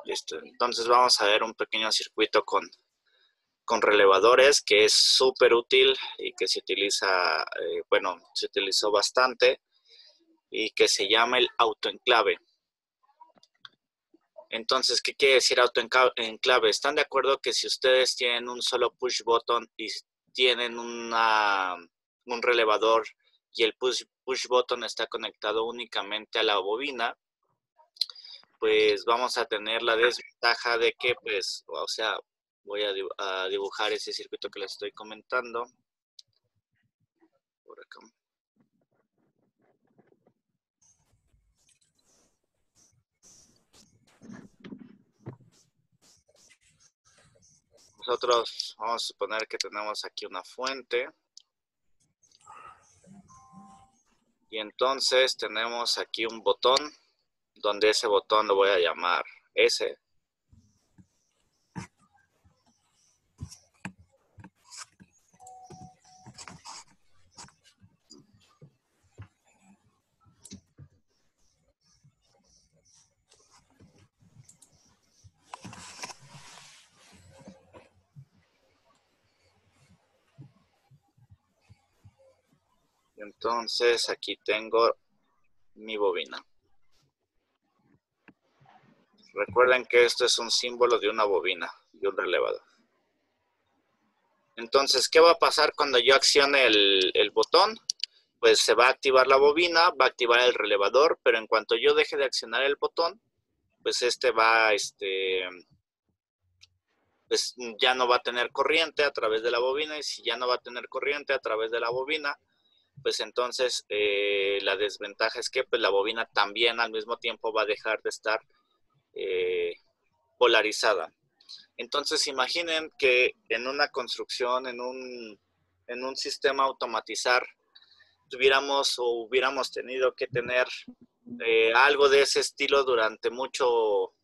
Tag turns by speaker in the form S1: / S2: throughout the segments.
S1: Listo. Entonces vamos a ver un pequeño circuito con relevadores que es súper útil y que se utiliza, bueno, se utilizó bastante y que se llama el autoenclave. Entonces, ¿qué quiere decir autoenclave? ¿Están de acuerdo que si ustedes tienen un solo push button y tienen un relevador y el push button está conectado únicamente a la bobina, pues vamos a tener la desventaja de que, pues, o sea, voy a dibujar ese circuito que les estoy comentando. Por acá. Nosotros vamos a suponer que tenemos aquí una fuente. Y entonces tenemos aquí un botón, donde ese botón lo voy a llamar S. Entonces aquí tengo mi bobina. Recuerden que esto es un símbolo de una bobina, de un relevador. Entonces, ¿qué va a pasar cuando yo accione el botón? Pues se va a activar la bobina, va a activar el relevador, pero en cuanto yo deje de accionar el botón, pues pues ya no va a tener corriente a través de la bobina, y si ya no va a tener corriente a través de la bobina, pues entonces la desventaja es que pues, la bobina también al mismo tiempo va a dejar de estar polarizada. Entonces imaginen que en una construcción, en un sistema automatizar, tuviéramos o hubiéramos tenido que tener algo de ese estilo durante mucho,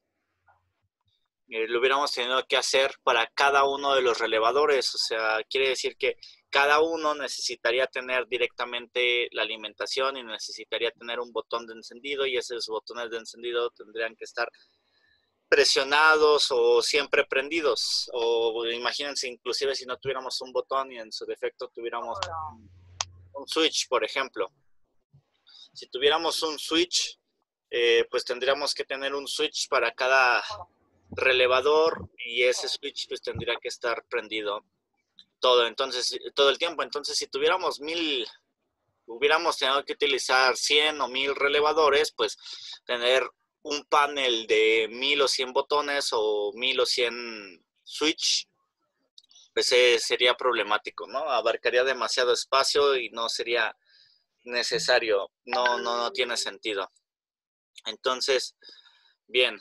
S1: lo hubiéramos tenido que hacer para cada uno de los relevadores. O sea, quiere decir que cada uno necesitaría tener directamente la alimentación y necesitaría tener un botón de encendido, y esos botones de encendido tendrían que estar presionados o siempre prendidos. O imagínense, inclusive si no tuviéramos un botón y en su defecto tuviéramos un switch, por ejemplo. Si tuviéramos un switch, pues tendríamos que tener un switch para cada relevador, y ese switch pues tendría que estar prendido todo el tiempo. Entonces, si tuviéramos hubiéramos tenido que utilizar 100 o 1000 relevadores, pues tener un panel de 1000 o 100 botones o 1000 o 100 switch, pues sería problemático, ¿no? Abarcaría demasiado espacio y no sería necesario, no tiene sentido. Entonces, bien,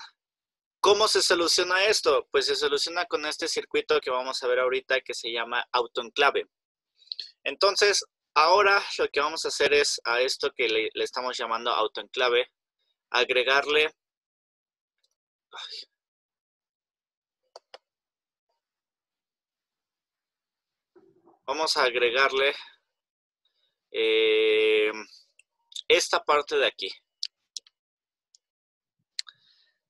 S1: ¿cómo se soluciona esto? Pues se soluciona con este circuito que vamos a ver ahorita, que se llama autoenclave. Entonces, ahora lo que vamos a hacer es a esto que le estamos llamando autoenclave, agregarle, vamos a agregarle esta parte de aquí,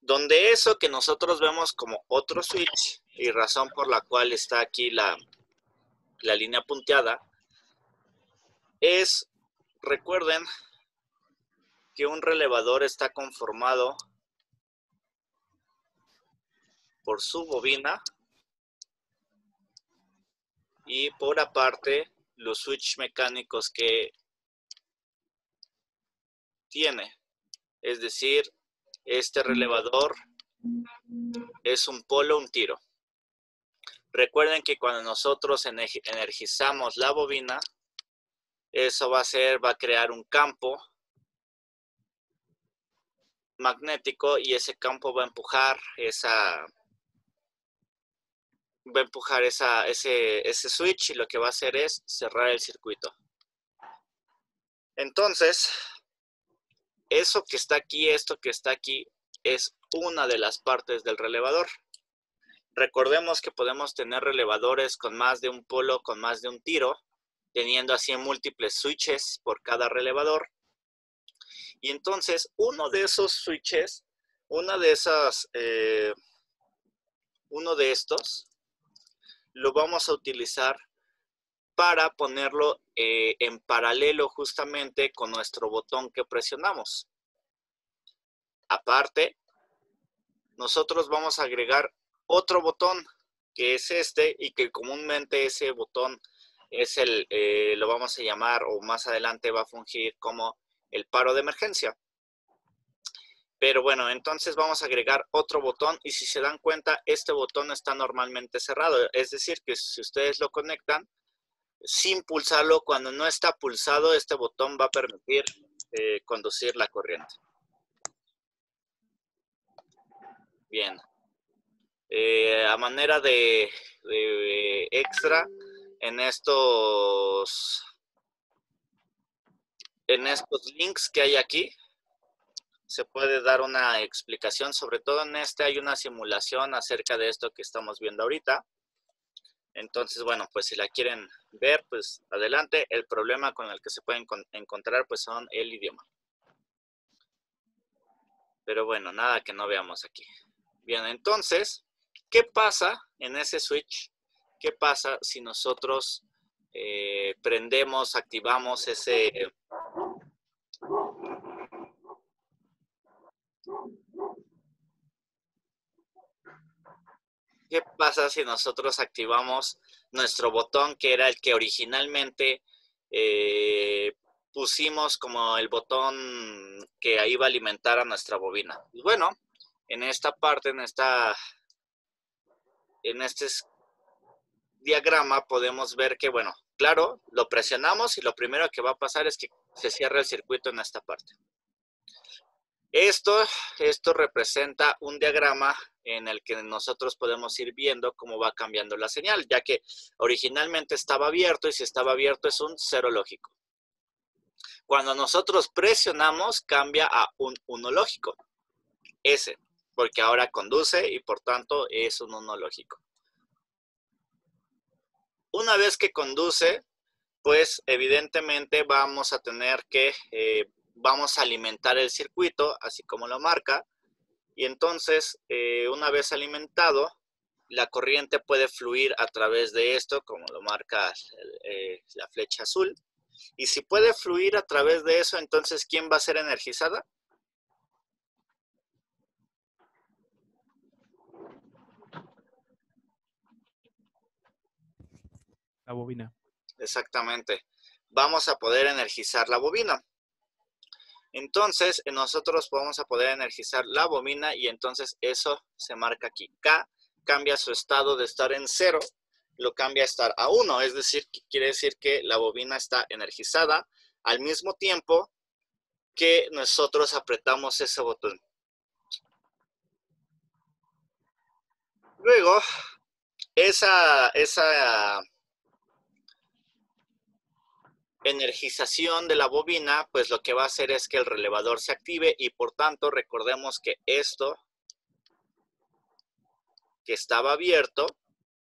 S1: donde eso que nosotros vemos como otro switch, y razón por la cual está aquí la línea punteada, es, recuerden que un relevador está conformado por su bobina y por aparte los switch mecánicos que tiene. Es decir, este relevador es un polo, un tiro. Recuerden que cuando nosotros energizamos la bobina, eso va a crear un campo magnético, y ese campo va a empujar ese switch, y lo que va a hacer es cerrar el circuito. Entonces, eso que está aquí, esto que está aquí, es una de las partes del relevador. Recordemos que podemos tener relevadores con más de un polo, con más de un tiro, teniendo así múltiples switches por cada relevador. Y entonces, uno de esos switches, una de esas, uno de estos, lo vamos a utilizar para ponerlo en paralelo justamente con nuestro botón que presionamos. Aparte, nosotros vamos a agregar otro botón que es este y que comúnmente ese botón es lo vamos a llamar o más adelante va a fungir como el paro de emergencia. Pero bueno, entonces vamos a agregar otro botón y si se dan cuenta, este botón está normalmente cerrado. Es decir, que si ustedes lo conectan sin pulsarlo, cuando no está pulsado, este botón va a permitir conducir la corriente. Bien. A manera de extra, en estos links que hay aquí, se puede dar una explicación. Sobre todo en este hay una simulación acerca de esto que estamos viendo ahorita. Entonces, bueno, pues si la quieren ver, pues adelante. El problema con el que se pueden encontrar, pues son el idioma. Pero bueno, nada que no veamos aquí. Bien, entonces, ¿qué pasa en ese switch? ¿Qué pasa si nosotros prendemos, activamos ese... ¿Qué pasa si nosotros activamos nuestro botón que era el que originalmente pusimos como el botón que iba a alimentar a nuestra bobina? Y bueno, en esta parte, en este diagrama podemos ver que, bueno, claro, lo presionamos y lo primero que va a pasar es que se cierra el circuito en esta parte. Esto representa un diagrama en el que nosotros podemos ir viendo cómo va cambiando la señal, ya que originalmente estaba abierto y si estaba abierto es un cero lógico. Cuando nosotros presionamos cambia a un 1 lógico, S, porque ahora conduce y por tanto es un 1 lógico. Una vez que conduce, pues evidentemente vamos a tener que, vamos a alimentar el circuito, así como lo marca, y entonces, una vez alimentado, la corriente puede fluir a través de esto, como lo marca la flecha azul, y si puede fluir a través de eso, entonces, ¿quién va a ser energizada?
S2: La bobina.
S1: Exactamente. Vamos a poder energizar la bobina. Entonces, nosotros vamos a poder energizar la bobina y entonces eso se marca aquí. K cambia su estado de estar en 0, lo cambia a estar a 1. Es decir, quiere decir que la bobina está energizada al mismo tiempo que nosotros apretamos ese botón. Luego, esa energización de la bobina, pues lo que va a hacer es que el relevador se active y por tanto recordemos que esto que estaba abierto,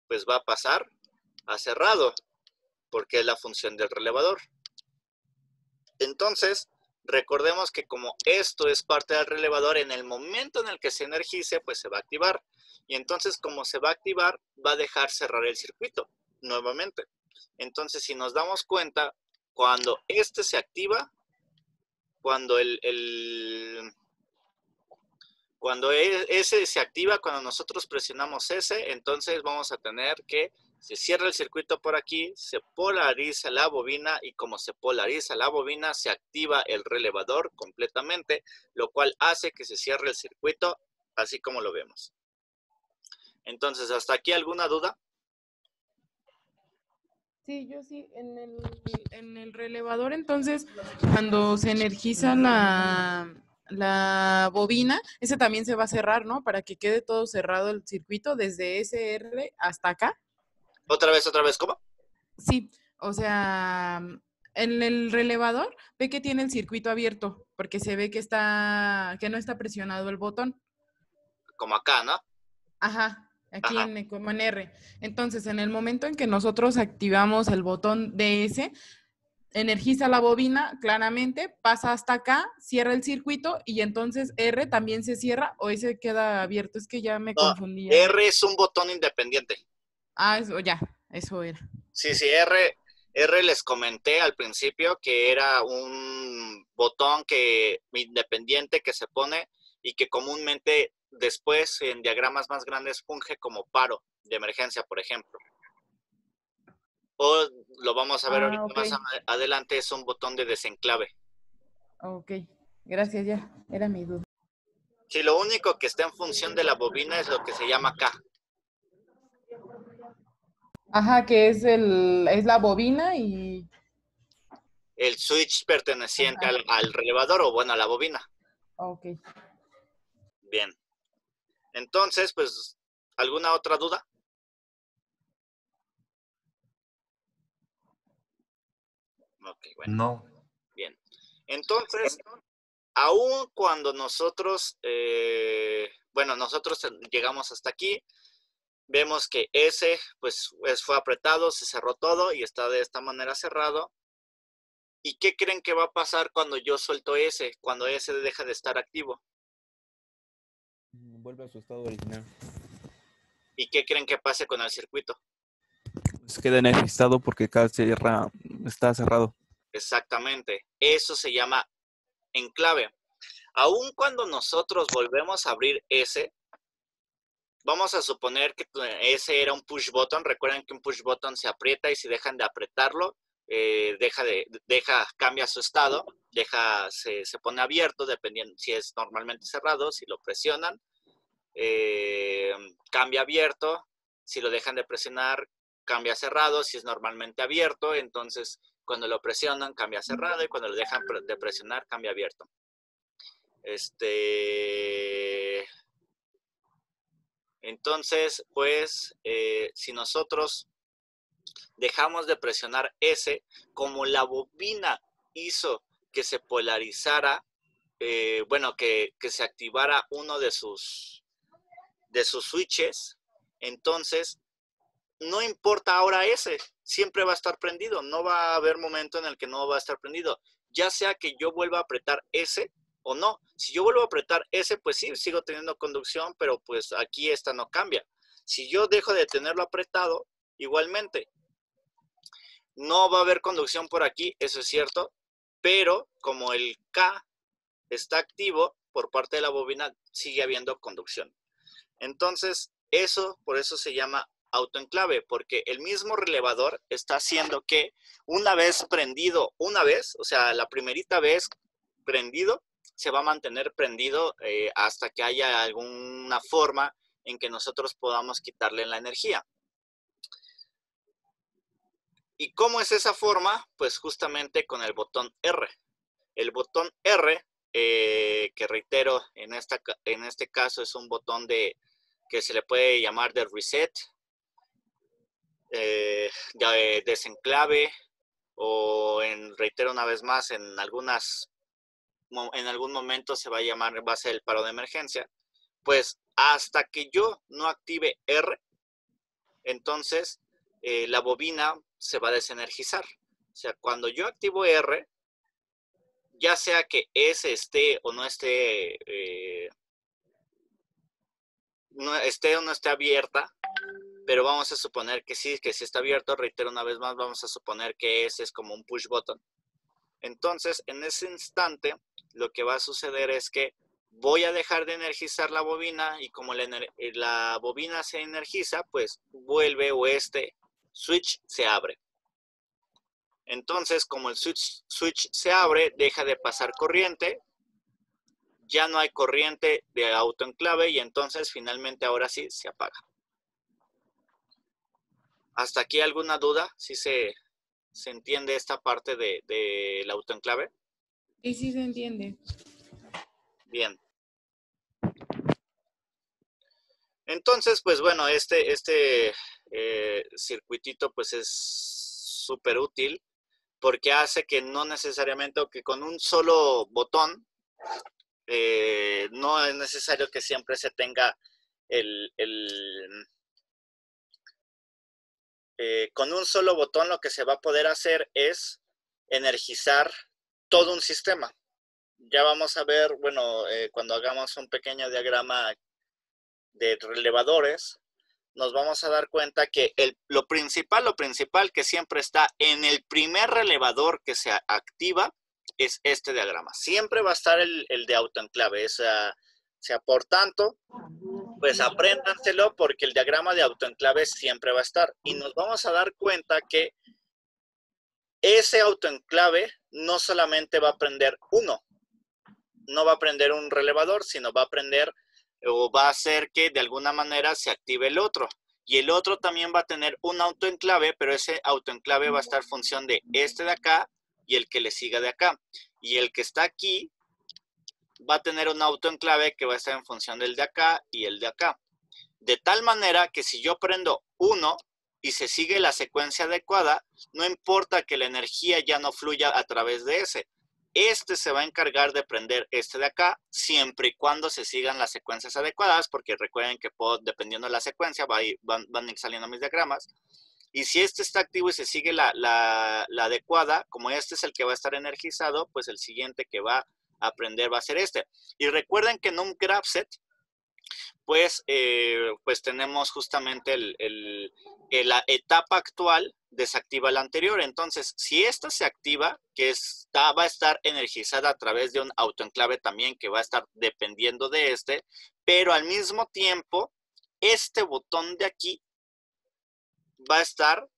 S1: pues va a pasar a cerrado, porque es la función del relevador. Entonces, recordemos que como esto es parte del relevador, en el momento en el que se energice, pues se va a activar. Y entonces, como se va a activar, va a dejar cerrar el circuito nuevamente. Entonces, si nos damos cuenta, cuando este se activa, cuando ese se activa, cuando nosotros presionamos ese, entonces vamos a tener que se cierra el circuito por aquí, se polariza la bobina y como se polariza la bobina, se activa el relevador completamente, lo cual hace que se cierre el circuito así como lo vemos. Entonces, ¿hasta aquí alguna duda?
S2: Sí, yo sí. En el relevador, entonces, cuando se energiza la bobina, ese también se va a cerrar, ¿no? Para que quede todo cerrado el circuito desde SR hasta acá.
S1: Otra vez, ¿cómo?
S2: Sí, o sea, en el relevador ve que tiene el circuito abierto, porque se ve que que no está presionado el botón.
S1: Como acá, ¿no?
S2: Ajá, aquí
S1: Ajá.
S2: como en R. Entonces, en el momento en que nosotros activamos el botón DS, energiza la bobina claramente, pasa hasta acá, cierra el circuito y entonces R también se cierra o ese queda abierto. Es que ya me
S1: No,
S2: confundía.
S1: R es un botón independiente.
S2: Ah, eso ya, eso era.
S1: Sí, sí, R les comenté al principio que era un botón independiente que se pone y que comúnmente después en diagramas más grandes funge como paro de emergencia, por ejemplo. O lo vamos a ver
S2: Ah,
S1: ahorita
S2: ok.
S1: más adelante, es un botón de desenclave.
S2: Ok, gracias, ya, era mi duda.
S1: Si lo único que está en función de la bobina es lo que se llama K.
S2: Ajá, que es la bobina y...
S1: El switch perteneciente
S2: Ajá,
S1: al relevador o bueno, a la bobina.
S2: ok.
S1: Bien. Entonces, pues, ¿alguna otra duda? Ok, bueno.
S3: No.
S1: Bien. Entonces, aún cuando nosotros, bueno, nosotros llegamos hasta aquí, vemos que S, pues, fue apretado, se cerró todo y está de esta manera cerrado. ¿Y qué creen que va a pasar cuando yo suelto S? Cuando S deja de estar activo.
S3: Vuelve a su estado original.
S1: ¿Y qué creen que pase con el circuito?
S3: Se queda energizado porque cada sierra está cerrado.
S1: Exactamente. Eso se llama enclave. Aún cuando nosotros volvemos a abrir S, vamos a suponer que ese era un push button. Recuerden que un push button se aprieta y si dejan de apretarlo, cambia su estado, se pone abierto, dependiendo si es normalmente cerrado, si lo presionan, cambia abierto, si lo dejan de presionar, cambia cerrado, si es normalmente abierto, entonces cuando lo presionan cambia cerrado y cuando lo dejan de presionar cambia abierto. Entonces, pues, si nosotros dejamos de presionar S, como la bobina hizo que se polarizara, bueno, que se activara uno de sus switches, entonces no importa ahora S, siempre va a estar prendido, no va a haber momento en el que no va a estar prendido, ya sea que yo vuelva a apretar S o no. Si yo vuelvo a apretar S, pues sí, sigo teniendo conducción, pero pues aquí esta no cambia. Si yo dejo de tenerlo apretado, igualmente, no va a haber conducción por aquí, eso es cierto, pero como el K está activo por parte de la bobina, sigue habiendo conducción. Entonces, por eso se llama autoenclave, porque el mismo relevador está haciendo que una vez prendido, o sea, la primerita vez prendido, se va a mantener prendido hasta que haya alguna forma en que nosotros podamos quitarle la energía. ¿Y cómo es esa forma? Pues justamente con el botón R. El botón R, que reitero, en este caso es un botón que se le puede llamar de reset, de desenclave, o reitero una vez más, en algún momento va a ser el paro de emergencia. Pues hasta que yo no active R, entonces la bobina se va a desenergizar. O sea, cuando yo activo R, ya sea que S esté o no esté, esté o no esté abierta, pero vamos a suponer que sí está abierto. Reitero una vez más, vamos a suponer que ese es como un push button. Entonces, en ese instante, lo que va a suceder es que voy a dejar de energizar la bobina y como la bobina se energiza, pues vuelve o este switch se abre. Entonces, como el switch se abre, deja de pasar corriente, ya no hay corriente de autoenclave y entonces finalmente ahora sí se apaga. ¿Hasta aquí alguna duda? ¿Sí se entiende esta parte del autoenclave?
S2: Sí, sí se entiende.
S1: Bien. Entonces, pues bueno, este circuitito pues es súper útil porque hace que no necesariamente, o que con un solo botón, no es necesario que siempre se tenga con un solo botón. Lo que se va a poder hacer es energizar todo un sistema. Ya vamos a ver, bueno, cuando hagamos un pequeño diagrama de relevadores, nos vamos a dar cuenta que lo principal que siempre está en el primer relevador que se activa es este diagrama. Siempre va a estar el de autoenclave. O sea, por tanto, pues apréndanselo porque el diagrama de autoenclave siempre va a estar. Y nos vamos a dar cuenta que ese autoenclave no solamente va a prender uno, no va a prender un relevador, sino va a prender o va a hacer que de alguna manera se active el otro. Y el otro también va a tener un autoenclave, pero ese autoenclave va a estar en función de este de acá y el que le siga de acá. Y el que está aquí va a tener un autoenclave que va a estar en función del de acá y el de acá. De tal manera que si yo prendo uno y se sigue la secuencia adecuada, no importa que la energía ya no fluya a través de ese. Este se va a encargar de prender este de acá, siempre y cuando se sigan las secuencias adecuadas, porque recuerden que dependiendo de la secuencia, van a ir saliendo mis diagramas. Y si este está activo y se sigue la adecuada, como este es el que va a estar energizado, pues el siguiente que va a prender va a ser este. Y recuerden que en un graph set, pues tenemos justamente la etapa actual desactiva la anterior. Entonces, si esta se activa, va a estar energizada a través de un autoenclave también que va a estar dependiendo de este, pero al mismo tiempo, este botón de aquí va a estar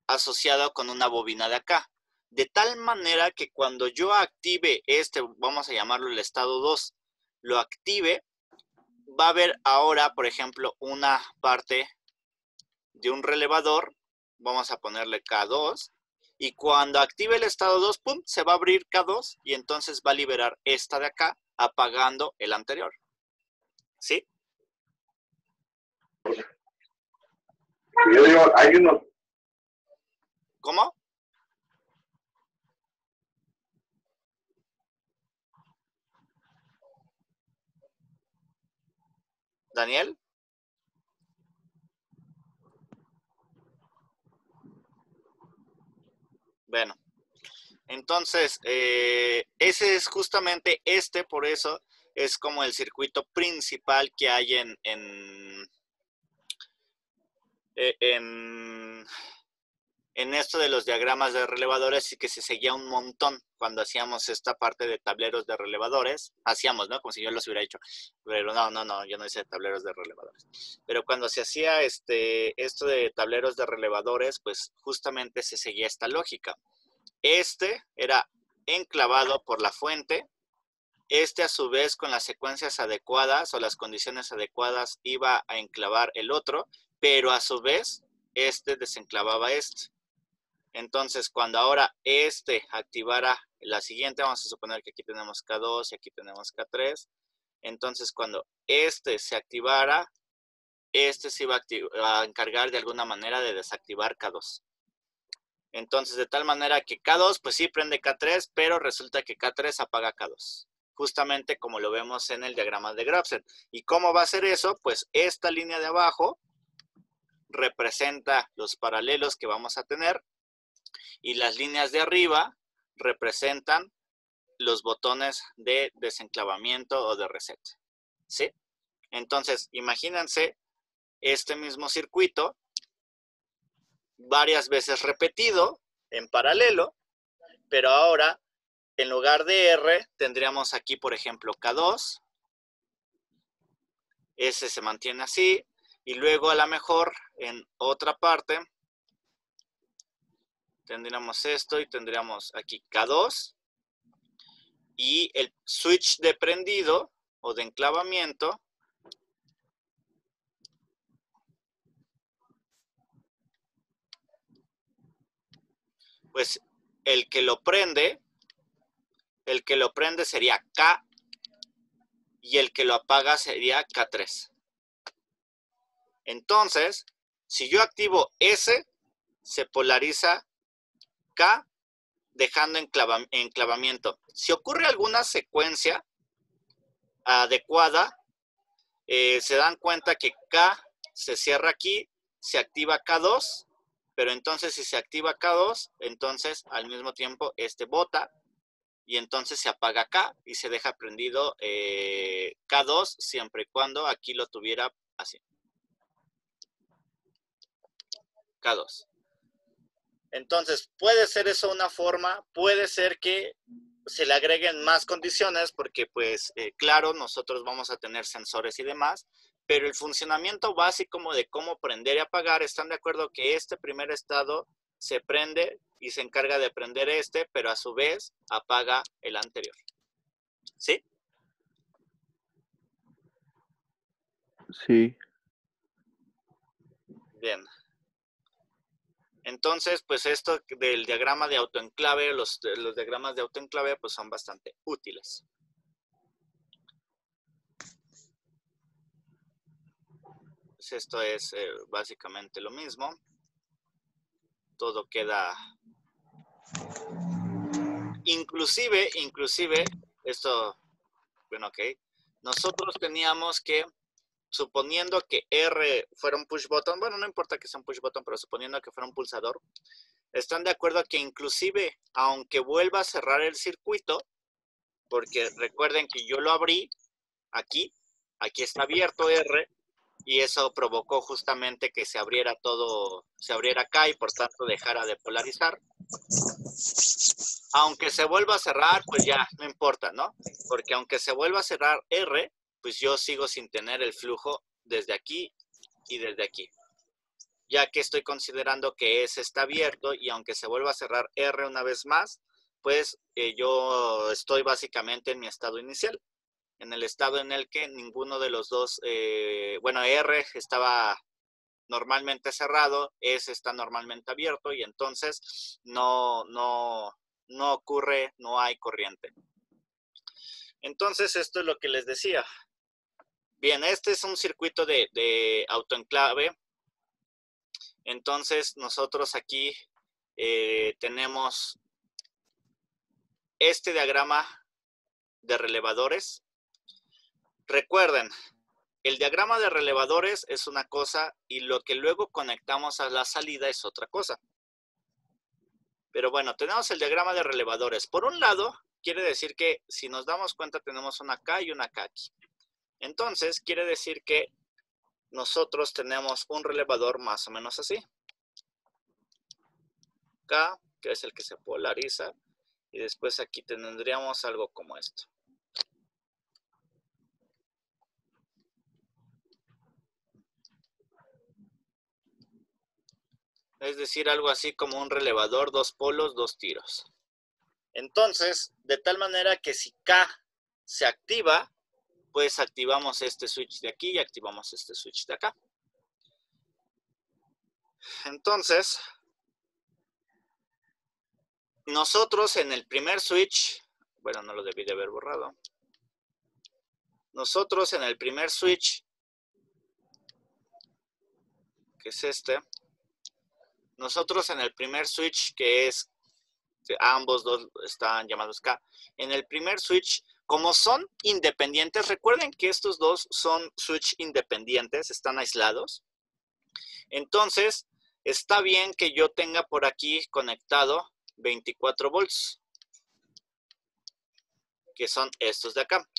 S1: asociado con una bobina de acá. De tal manera que cuando yo active este, vamos a llamarlo el estado 2, lo active, va a haber ahora, por ejemplo, una parte de un relevador, vamos a ponerle K2, y cuando active el estado 2, ¡pum!, se va a abrir K2 y entonces va a liberar esta de acá, apagando el anterior. ¿Sí?
S4: Yo digo, hay unos...
S1: ¿Cómo? ¿Daniel? Bueno, entonces, ese es justamente por eso es como el circuito principal que hay en esto de los diagramas de relevadores, y que se seguía un montón cuando hacíamos esta parte de tableros de relevadores. Hacíamos, ¿no? Como si yo los hubiera hecho. Pero no, yo no hice tableros de relevadores. Pero cuando se hacía esto de tableros de relevadores, pues justamente se seguía esta lógica. Este era enclavado por la fuente. Este a su vez con las secuencias adecuadas o las condiciones adecuadas iba a enclavar el otro, pero a su vez este desenclavaba este. Entonces, cuando ahora este activara la siguiente, vamos a suponer que aquí tenemos K2 y aquí tenemos K3. Entonces, cuando este se activara, este se iba a encargar de alguna manera de desactivar K2. Entonces, de tal manera que K2, pues sí prende K3, pero resulta que K3 apaga K2. Justamente como lo vemos en el diagrama de Graph-set. ¿Y cómo va a ser eso? Pues esta línea de abajo representa los paralelos que vamos a tener. Y las líneas de arriba representan los botones de desenclavamiento o de reset. ¿Sí? Entonces, imagínense este mismo circuito varias veces repetido en paralelo, pero ahora en lugar de R tendríamos aquí, por ejemplo, K2. Ese se mantiene así. Y luego a lo mejor en otra parte tendríamos esto y tendríamos aquí K2 y el switch de prendido o de enclavamiento pues el que lo prende sería K y el que lo apaga sería K3. Entonces, si yo activo S, se polariza K dejando enclavamiento. Si ocurre alguna secuencia adecuada, se dan cuenta que K se cierra aquí, se activa K2, pero entonces si se activa K2, entonces al mismo tiempo bota y entonces se apaga K y se deja prendido K2 siempre y cuando aquí lo tuviera así. K2. Entonces, puede ser eso una forma, puede ser que se le agreguen más condiciones porque, pues, claro, nosotros vamos a tener sensores y demás, pero el funcionamiento básico de cómo prender y apagar, ¿están de acuerdo que este primer estado se prende y se encarga de prender pero a su vez apaga el anterior? ¿Sí?
S3: Sí.
S1: Bien. Entonces, pues esto del diagrama de autoenclave, los diagramas de autoenclave, pues son bastante útiles. Pues esto es básicamente lo mismo. Todo queda... Inclusive, esto, bueno, ok. Nosotros teníamos que, suponiendo que R fuera un push button, bueno, no importa que sea un push button, pero suponiendo que fuera un pulsador, ¿están de acuerdo que inclusive, aunque vuelva a cerrar el circuito, porque recuerden que yo lo abrí aquí está abierto R, y eso provocó justamente que se abriera todo, se abriera acá y por tanto dejara de polarizar? Aunque se vuelva a cerrar, pues ya, no importa, ¿no? Porque aunque se vuelva a cerrar R, pues yo sigo sin tener el flujo desde aquí y desde aquí. Ya que estoy considerando que S está abierto y aunque se vuelva a cerrar R una vez más, pues yo estoy básicamente en mi estado inicial. En el estado en el que ninguno de los dos, bueno, R estaba normalmente cerrado, S está normalmente abierto y entonces no ocurre, no hay corriente. Entonces esto es lo que les decía. Bien, este es un circuito de autoenclave. Entonces nosotros aquí tenemos este diagrama de relevadores. Recuerden, el diagrama de relevadores es una cosa y lo que luego conectamos a la salida es otra cosa. Pero bueno, tenemos el diagrama de relevadores. Por un lado, quiere decir que si nos damos cuenta tenemos una K y una K aquí. Entonces, quiere decir que nosotros tenemos un relevador más o menos así. K, que es el que se polariza. Y después aquí tendríamos algo como esto. Es decir, algo así como un relevador, dos polos, dos tiros. Entonces, de tal manera que si K se activa, pues activamos este switch de aquí y activamos este switch de acá. Entonces, nosotros en el primer switch, bueno, no lo debí de haber borrado. Nosotros en el primer switch, que es este, nosotros en el primer switch, que es, ambos dos están llamados K, en el primer switch, como son independientes, recuerden que estos dos son switch independientes, están aislados. Entonces, está bien que yo tenga por aquí conectado 24 volts, que son estos de acá.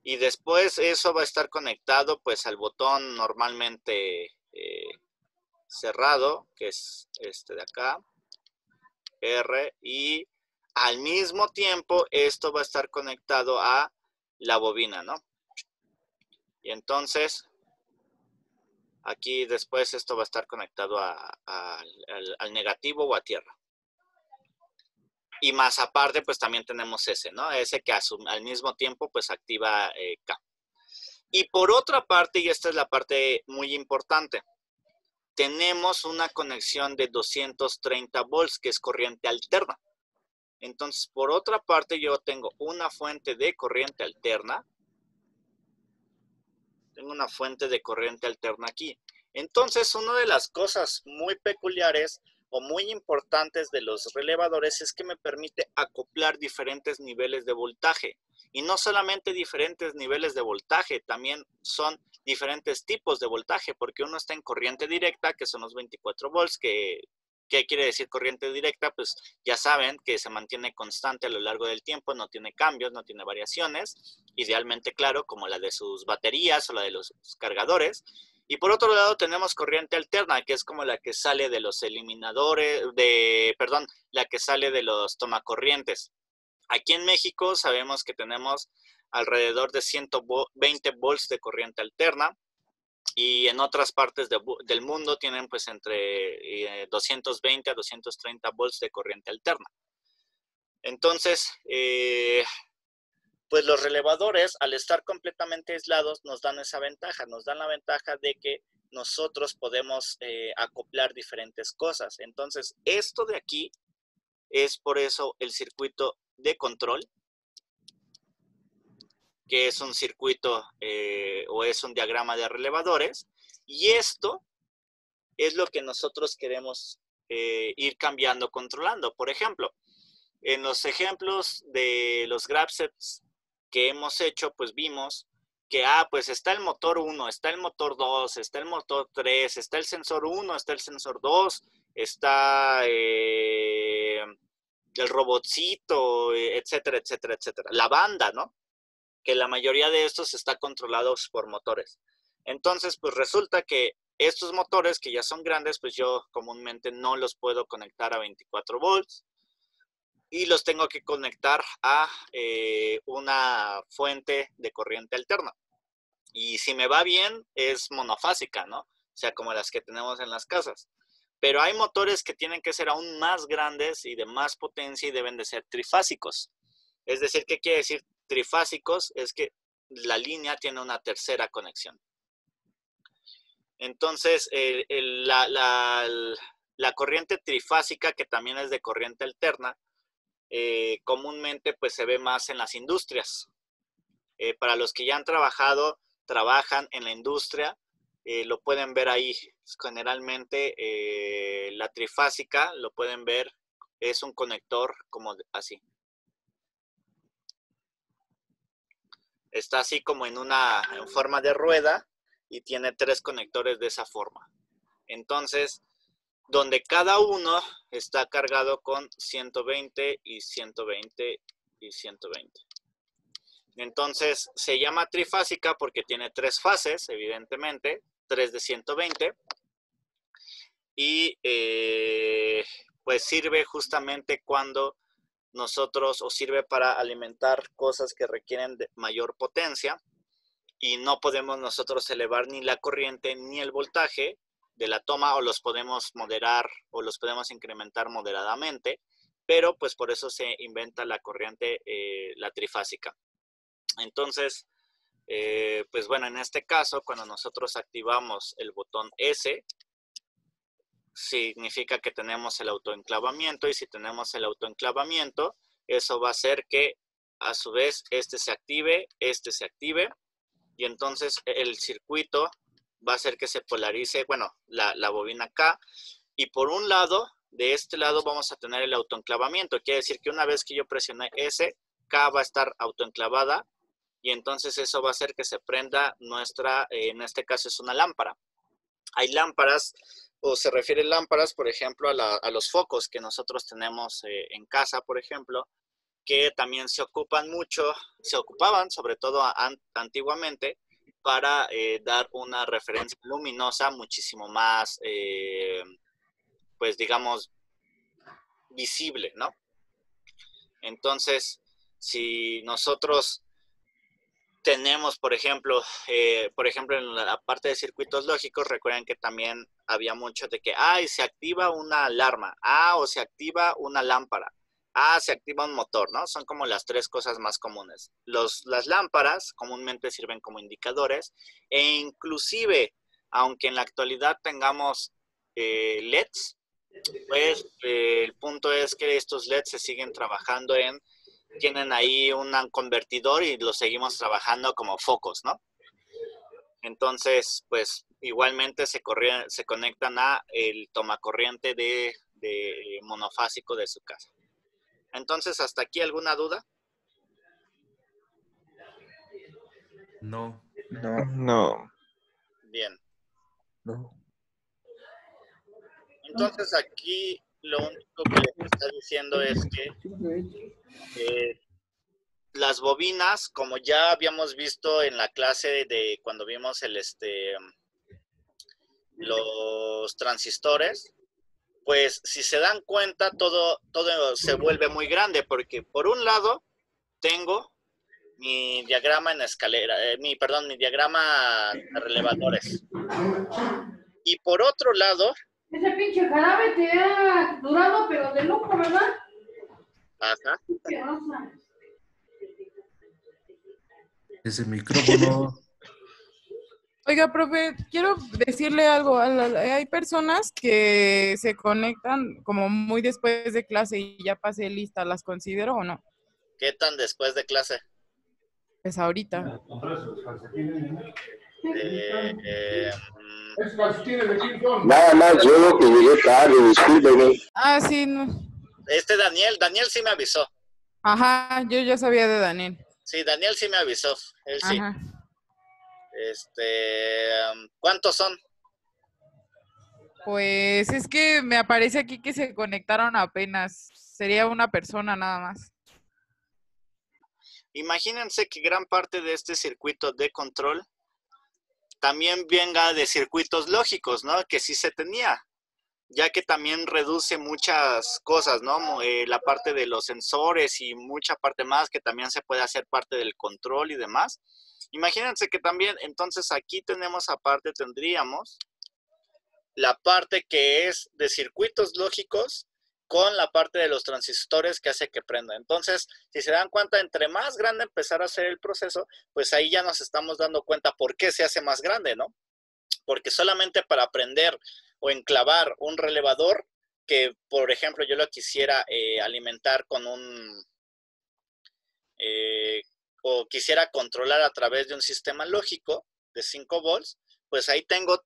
S1: Y después eso va a estar conectado pues al botón normalmente cerrado, que es este de acá, R, y al mismo tiempo esto va a estar conectado a la bobina, ¿no? Y entonces aquí después esto va a estar conectado al negativo o a tierra. Y más aparte, pues también tenemos ese, ¿no? Ese que al mismo tiempo, pues activa K. Y por otra parte, y esta es la parte muy importante, tenemos una conexión de 230 volts, que es corriente alterna. Entonces, por otra parte, yo tengo una fuente de corriente alterna. Tengo una fuente de corriente alterna aquí. Entonces, una de las cosas muy peculiares o muy importantes de los relevadores es que me permite acoplar diferentes niveles de voltaje. Y no solamente diferentes niveles de voltaje, también son diferentes tipos de voltaje, porque uno está en corriente directa, que son los 24 volts, ¿qué quiere decir corriente directa? Pues ya saben que se mantiene constante a lo largo del tiempo, no tiene cambios, no tiene variaciones, idealmente claro, como la de sus baterías o la de los cargadores. Y por otro lado tenemos corriente alterna, que es como la que sale de los eliminadores, la que sale de los tomacorrientes. Aquí en México sabemos que tenemos alrededor de 120 volts de corriente alterna y en otras partes del mundo tienen pues entre 220 a 230 volts de corriente alterna. Entonces, pues los relevadores, al estar completamente aislados, nos dan esa ventaja. Nos dan la ventaja de que nosotros podemos acoplar diferentes cosas. Entonces, esto de aquí es por eso el circuito de control, que es un circuito o es un diagrama de relevadores. Y esto es lo que nosotros queremos ir cambiando, controlando. Por ejemplo, en los ejemplos de los graph sets que hemos hecho, pues vimos que, pues está el motor 1, está el motor 2, está el motor 3, está el sensor 1, está el sensor 2, está el robotcito, etcétera, etcétera, etcétera. La banda, ¿no? Que la mayoría de estos está controlados por motores. Entonces, pues resulta que estos motores que ya son grandes, pues yo comúnmente no los puedo conectar a 24 volts. Y los tengo que conectar a una fuente de corriente alterna. Y si me va bien, es monofásica, ¿no? O sea, como las que tenemos en las casas. Pero hay motores que tienen que ser aún más grandes y de más potencia y deben de ser trifásicos. Es decir, ¿qué quiere decir trifásicos? Es que la línea tiene una tercera conexión. Entonces, la corriente trifásica, que también es de corriente alterna, comúnmente pues se ve más en las industrias. Para los que ya han trabajan en la industria, lo pueden ver ahí. Generalmente la trifásica, lo pueden ver, es un conector como así. Está así como en forma de rueda y tiene 3 conectores de esa forma. Entonces, donde cada uno está cargado con 120 y 120 y 120. Entonces, se llama trifásica porque tiene 3 fases, evidentemente, 3 de 120. Y pues sirve justamente cuando o sirve para alimentar cosas que requieren de mayor potencia y no podemos nosotros elevar ni la corriente ni el voltaje de la toma, o los podemos moderar o los podemos incrementar moderadamente, pero pues por eso se inventa la corriente, la trifásica. Entonces, pues bueno, en este caso, cuando nosotros activamos el botón S, significa que tenemos el autoenclavamiento, y si tenemos el autoenclavamiento, eso va a hacer que a su vez este se active, y entonces el circuito va a hacer que se polarice, bueno, la bobina K, y por un lado, de este lado vamos a tener el autoenclavamiento. Quiere decir que una vez que yo presione S, K va a estar autoenclavada, y entonces eso va a hacer que se prenda nuestra, en este caso es una lámpara. Hay lámparas, o se refieren lámparas, por ejemplo, a los focos que nosotros tenemos en casa, por ejemplo, que también se ocupaban sobre todo antiguamente, para dar una referencia luminosa muchísimo más, pues digamos, visible, ¿no? Entonces, si nosotros tenemos, por ejemplo, en la parte de circuitos lógicos, recuerden que también había mucho de que, se activa una alarma, o se activa una lámpara, se activa un motor, ¿no? Son como las 3 cosas más comunes. Las lámparas comúnmente sirven como indicadores, e inclusive, aunque en la actualidad tengamos LEDs, pues el punto es que estos LEDs se siguen trabajando tienen ahí un convertidor y los seguimos trabajando como focos, ¿no? Entonces, pues igualmente se conectan a el tomacorriente de monofásico de su casa. Entonces, ¿hasta aquí alguna duda?
S5: No.
S6: No.
S1: Bien.
S6: No.
S1: Entonces, aquí lo único que les está diciendo es que las bobinas, como ya habíamos visto en la clase de cuando vimos los transistores, pues si se dan cuenta, todo se vuelve muy grande, porque por un lado tengo mi diagrama en escalera, mi diagrama de relevadores. Y por otro lado...
S7: Ese pinche jarabe te ha durado, pero de lujo, ¿verdad?
S1: Ajá.
S5: Ese micrófono.
S2: Oiga, profe, quiero decirle algo. Hay personas que se conectan como muy después de clase y ya pasé lista. ¿Las considero o no?
S1: ¿Qué tan después de clase?
S2: Pues ahorita.
S4: Nada más yo que llegué tarde, discúlpeme.
S2: Ah, sí, no.
S1: Daniel sí me avisó.
S2: Ajá, yo ya sabía de Daniel.
S1: Sí, Daniel sí me avisó. Él sí.
S2: Ajá.
S1: ¿Cuántos son?
S2: Pues es que me aparece aquí que se conectaron apenas. Sería una persona nada más.
S1: Imagínense que gran parte de este circuito de control también venga de circuitos lógicos, ¿no? Que sí se tenía, ya que también reduce muchas cosas, ¿no? La parte de los sensores y mucha parte más que también se puede hacer parte del control y demás. Imagínense que también, entonces aquí tenemos aparte, tendríamos la parte que es de circuitos lógicos con la parte de los transistores que hace que prenda. Entonces, si se dan cuenta, entre más grande empezar a hacer el proceso, pues ahí ya nos estamos dando cuenta por qué se hace más grande, ¿no? Porque solamente para prender o enclavar un relevador que, por ejemplo, yo lo quisiera alimentar con o quisiera controlar a través de un sistema lógico de 5 volts, pues ahí tengo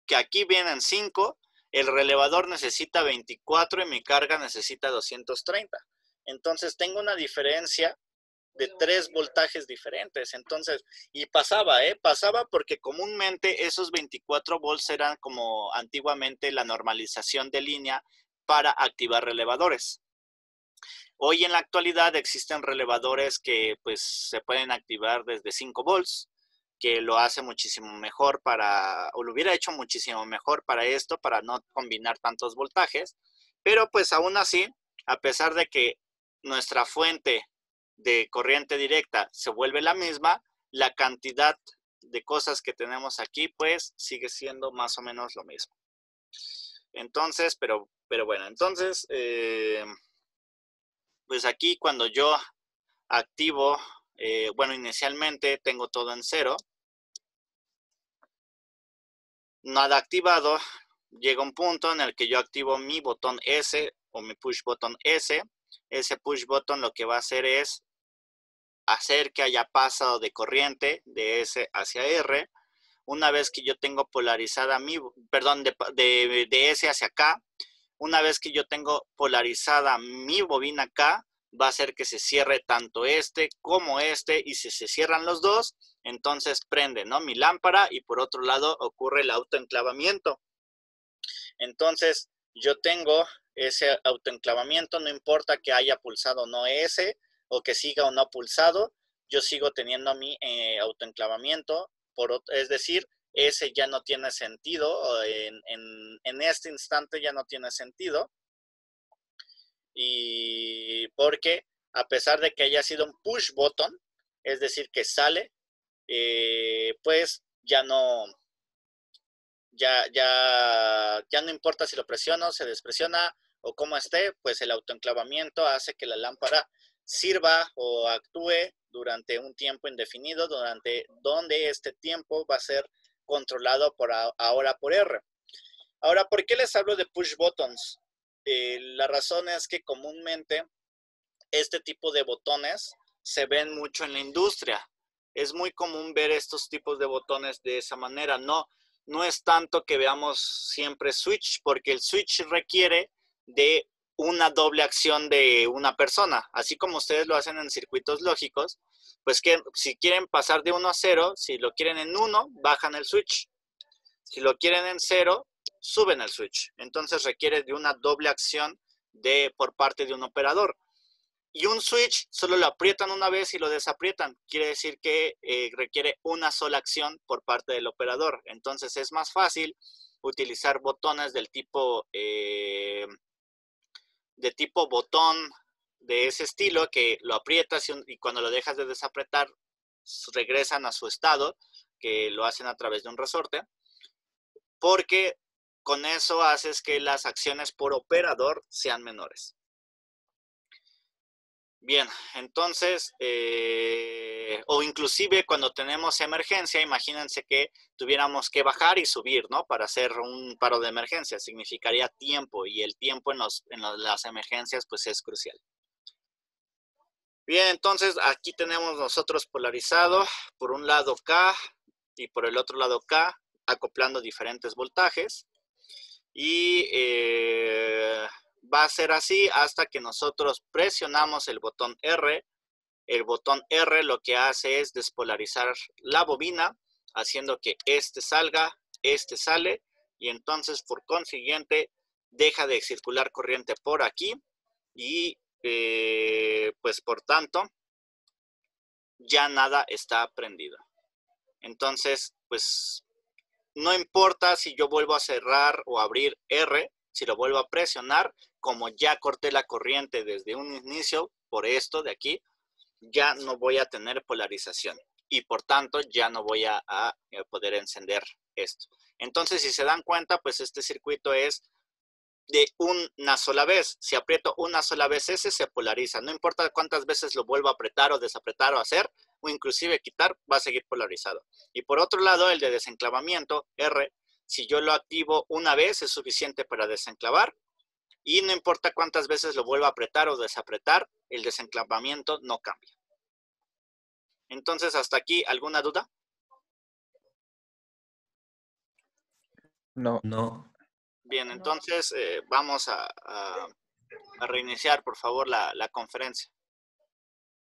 S1: que aquí vienen 5, el relevador necesita 24 y mi carga necesita 230. Entonces tengo una diferencia de 3 voltajes diferentes. Entonces, y pasaba porque comúnmente esos 24 volts eran como antiguamente la normalización de línea para activar relevadores. Hoy en la actualidad existen relevadores que pues se pueden activar desde 5 volts, que lo hace muchísimo mejor o lo hubiera hecho muchísimo mejor para esto, para no combinar tantos voltajes, pero pues aún así, a pesar de que nuestra fuente de corriente directa se vuelve la misma, la cantidad de cosas que tenemos aquí pues sigue siendo más o menos lo mismo. Entonces, pero bueno, entonces, pues aquí cuando yo activo, bueno, inicialmente tengo todo en 0, nada activado, llega un punto en el que yo activo mi botón S o mi push button S. Ese push button lo que va a hacer es hacer que haya pasado de corriente de S hacia R. Una vez que yo tengo polarizada de S hacia K, una vez que yo tengo polarizada mi bobina K, va a hacer que se cierre tanto este como este, y si se cierran los dos, entonces prende, ¿no?, mi lámpara, y por otro lado ocurre el autoenclavamiento. Entonces yo tengo ese autoenclavamiento, no importa que haya pulsado o no S, o que siga o no pulsado, yo sigo teniendo mi autoenclavamiento, es decir, ese ya no tiene sentido, en este instante ya no tiene sentido, y porque a pesar de que haya sido un push button, es decir, que sale, pues ya no importa si lo presiono, se despresiona o cómo esté, pues el autoenclavamiento hace que la lámpara sirva o actúe durante un tiempo indefinido, donde este tiempo va a ser controlado ahora por R. Ahora, ¿por qué les hablo de push buttons? La razón es que comúnmente este tipo de botones se ven mucho en la industria. Es muy común ver estos tipos de botones de esa manera. No es tanto que veamos siempre switch, porque el switch requiere de una doble acción de una persona. Así como ustedes lo hacen en circuitos lógicos, pues que si quieren pasar de 1 a 0, si lo quieren en 1, bajan el switch. Si lo quieren en 0, suben el switch. Entonces requiere de una doble acción por parte de un operador. Y un switch solo lo aprietan una vez y lo desaprietan. Quiere decir que requiere una sola acción por parte del operador. Entonces es más fácil utilizar botones del tipo botón de ese estilo, que lo aprietas y cuando lo dejas de desapretar regresan a su estado, que lo hacen a través de un resorte, porque con eso haces que las acciones por operador sean menores. Bien, entonces, o inclusive cuando tenemos emergencia, imagínense que tuviéramos que bajar y subir, ¿no? Para hacer un paro de emergencia, significaría tiempo, y el tiempo en las emergencias pues es crucial. Bien, entonces aquí tenemos nosotros polarizado, por un lado K y por el otro lado K, acoplando diferentes voltajes, y va a ser así hasta que nosotros presionamos el botón R. El botón R lo que hace es despolarizar la bobina, haciendo que este salga, este sale, y entonces por consiguiente deja de circular corriente por aquí, y pues por tanto ya nada está prendido. Entonces pues no importa si yo vuelvo a cerrar o abrir R, si lo vuelvo a presionar, como ya corté la corriente desde un inicio por esto de aquí, ya no voy a tener polarización y por tanto ya no voy a poder encender esto. Entonces, si se dan cuenta, pues este circuito es de una sola vez. Si aprieto una sola vez ese, se polariza. No importa cuántas veces lo vuelvo a apretar o desapretar o hacer, o inclusive quitar, va a seguir polarizado. Y por otro lado, el de desenclavamiento, R, si yo lo activo una vez, es suficiente para desenclavar. Y no importa cuántas veces lo vuelvo a apretar o desapretar, el desenclavamiento no cambia. Entonces, hasta aquí, ¿alguna duda?
S6: No.
S5: No.
S1: Bien, entonces vamos a reiniciar, por favor, la conferencia.